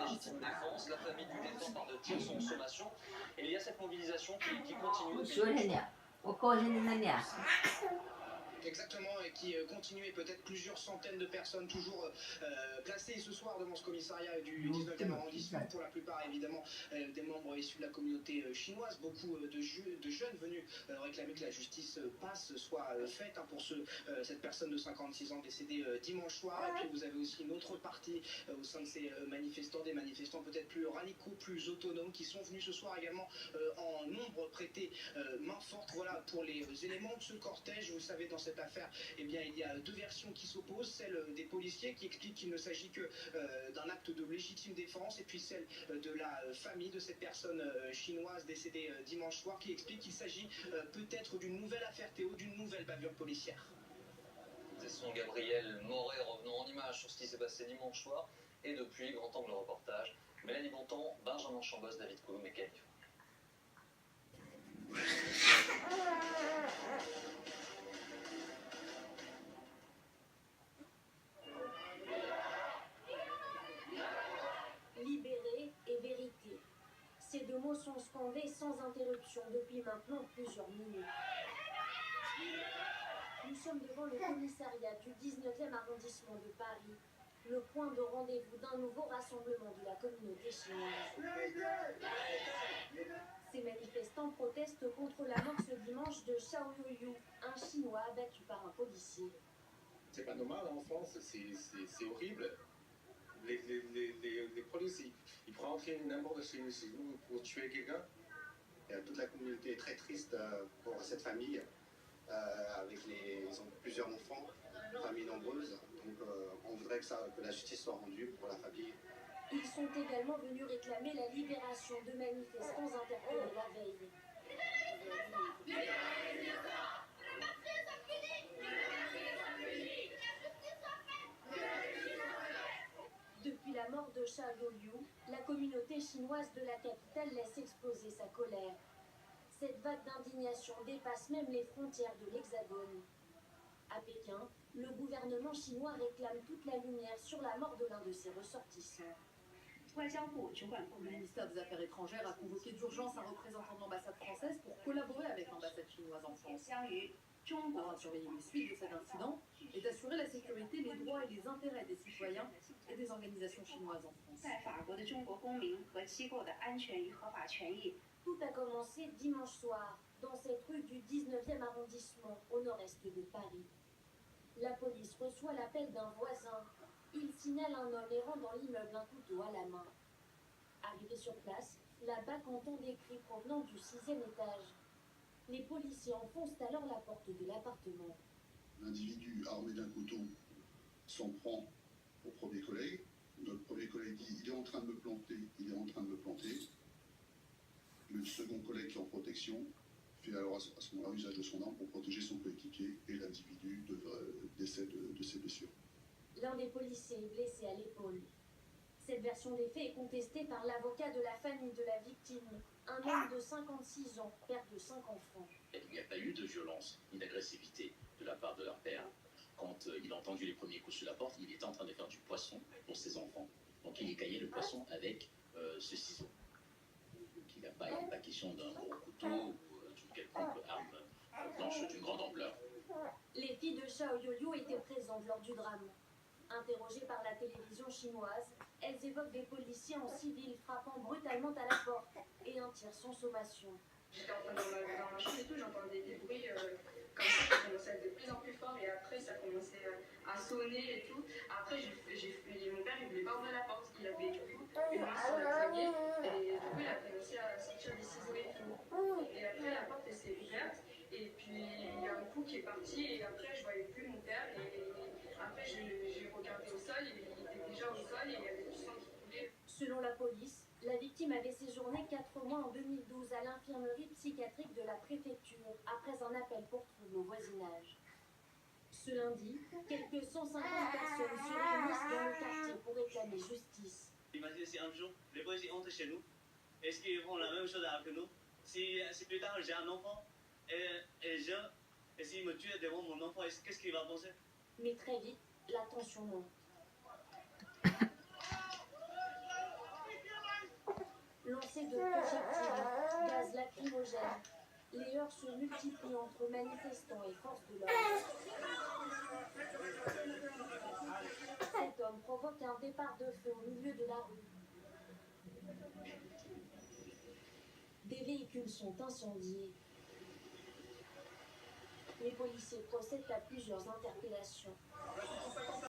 légitime défense. La famille du défunt part de tirs sans sommation. Et il y a cette mobilisation qui continue. Exactement, et qui continue, et peut-être plusieurs centaines de personnes toujours placées ce soir devant ce commissariat du 19e arrondissement, pour la plupart évidemment des membres issus de la communauté chinoise, beaucoup de jeunes venus réclamer que la justice soit faite pour cette personne de 56 ans décédée dimanche soir. Et puis vous avez aussi une autre partie au sein de ces manifestants, des manifestants peut-être plus radicaux, plus autonomes, qui sont venus ce soir également en nombre prêter main forte, voilà, pour les éléments de ce cortège. Vous savez, dans cette affaire, eh bien, il y a deux versions qui s'opposent, celle des policiers qui expliquent qu'il ne s'agit que d'un acte de légitime défense, et puis celle de la famille de cette personne chinoise décédée dimanche soir, qui explique qu'il s'agit peut-être d'une nouvelle affaire Théo, d'une nouvelle bavure policière. C'est son Gabriel Moret revenant en image sur ce qui s'est passé dimanche soir. Et depuis, grand angle reportage, Mélanie Bontemps, Benjamin Chambos, David Coulomb et Calif. Libéré et vérité. Ces deux mots sont scandés sans interruption depuis maintenant plusieurs minutes. Nous sommes devant le commissariat du 19e arrondissement de Paris, le point de rendez-vous d'un nouveau rassemblement de la communauté chinoise. Ces manifestants protestent contre la mort ce dimanche de Xiao Youyou, un Chinois abattu par un policier. C'est pas normal en France, c'est horrible. Les policiers, ils prennent entrer n'importe chez nous pour tuer quelqu'un. Toute la communauté est très triste pour cette famille. Ils ont plusieurs enfants, une famille nombreuse. Donc on voudrait que la justice soit rendue pour la famille. Ils sont également venus réclamer la libération de manifestants interpellés la veille. Depuis la mort de Xiao Youyou, la communauté chinoise de la capitale laisse exploser sa colère. Cette vague d'indignation dépasse même les frontières de l'Hexagone. À Pékin, le gouvernement chinois réclame toute la lumière sur la mort de l'un de ses ressortissants. Le ministère des Affaires étrangères a convoqué d'urgence un représentant de l'ambassade française pour collaborer avec l'ambassade chinoise en France. Pour surveiller les suites de cet incident et d'assurer la sécurité, les droits et les intérêts des citoyens et des organisations chinoises en France. Tout a commencé dimanche soir, dans cette rue du 19e arrondissement, au nord-est de Paris. La police reçoit l'appel d'un voisin. Il signale un homme errant dans l'immeuble, un couteau à la main. Arrivé sur place, la BAC entend des cris provenant du 6e étage. Les policiers enfoncent alors la porte de l'appartement. L'individu armé d'un couteau s'en prend au premier collègue. Notre premier collègue dit « il est en train de me planter, il est en train de me planter ». Le second collègue qui est en protection fait alors à ce moment-là usage de son arme pour protéger son coéquipier, et l'individu décède de ses blessures. L'un des policiers est blessé à l'épaule. Cette version des faits est contestée par l'avocat de la famille de la victime, un homme de 56 ans, père de 5 enfants. Il n'y a pas eu de violence ni d'agressivité de la part de leur père. Quand il a entendu les premiers coups sur la porte, il était en train de faire du poisson pour ses enfants. Donc il écaillait le poisson avec ce ciseau. Il n'est pas question d'un gros couteau ou d'une quelconque arme blanche d'une grande ampleur. Les filles de Xiao Youyou étaient présentes lors du drame. Interrogées par la télévision chinoise, elles évoquent des policiers en civil frappant brutalement à la porte et un tir sans sommation. J'étais en train dans ma chambre et tout, j'entendais des bruits comme ça commençait à être de plus en plus fort, et après ça commençait à sonner et tout. Après mon père il voulait pas ouvrir la porte, il avait du coup une main sur la poignée, et du coup il a commencé à sortir des ciseaux et tout. Et après la porte elle s'est ouverte, et puis il y a un coup qui est parti, et après je voyais plus mon père, et après j'ai regardé au sol, il était déjà au sol et il y avait du sang qui coulait. Selon la police, la victime avait séjourné 4 mois en 2012 à l'infirmerie psychiatrique de la préfecture après un appel pour trouble au voisinage. Ce lundi, quelques 150 personnes se réunissent dans le quartier pour réclamer justice. Imaginez si un jour les policiers entrent chez nous, est-ce qu'ils font la même chose avec nous? Si plus tard j'ai un enfant et s'il me tue devant mon enfant, qu'est-ce qu'il va penser? Mais très vite, la tension monte. lancé de projectiles, gaz lacrymogène. Les heurts se multiplient entre manifestants et forces de l'ordre. Cet homme provoque un départ de feu au milieu de la rue. Des véhicules sont incendiés. Les policiers procèdent à plusieurs interpellations.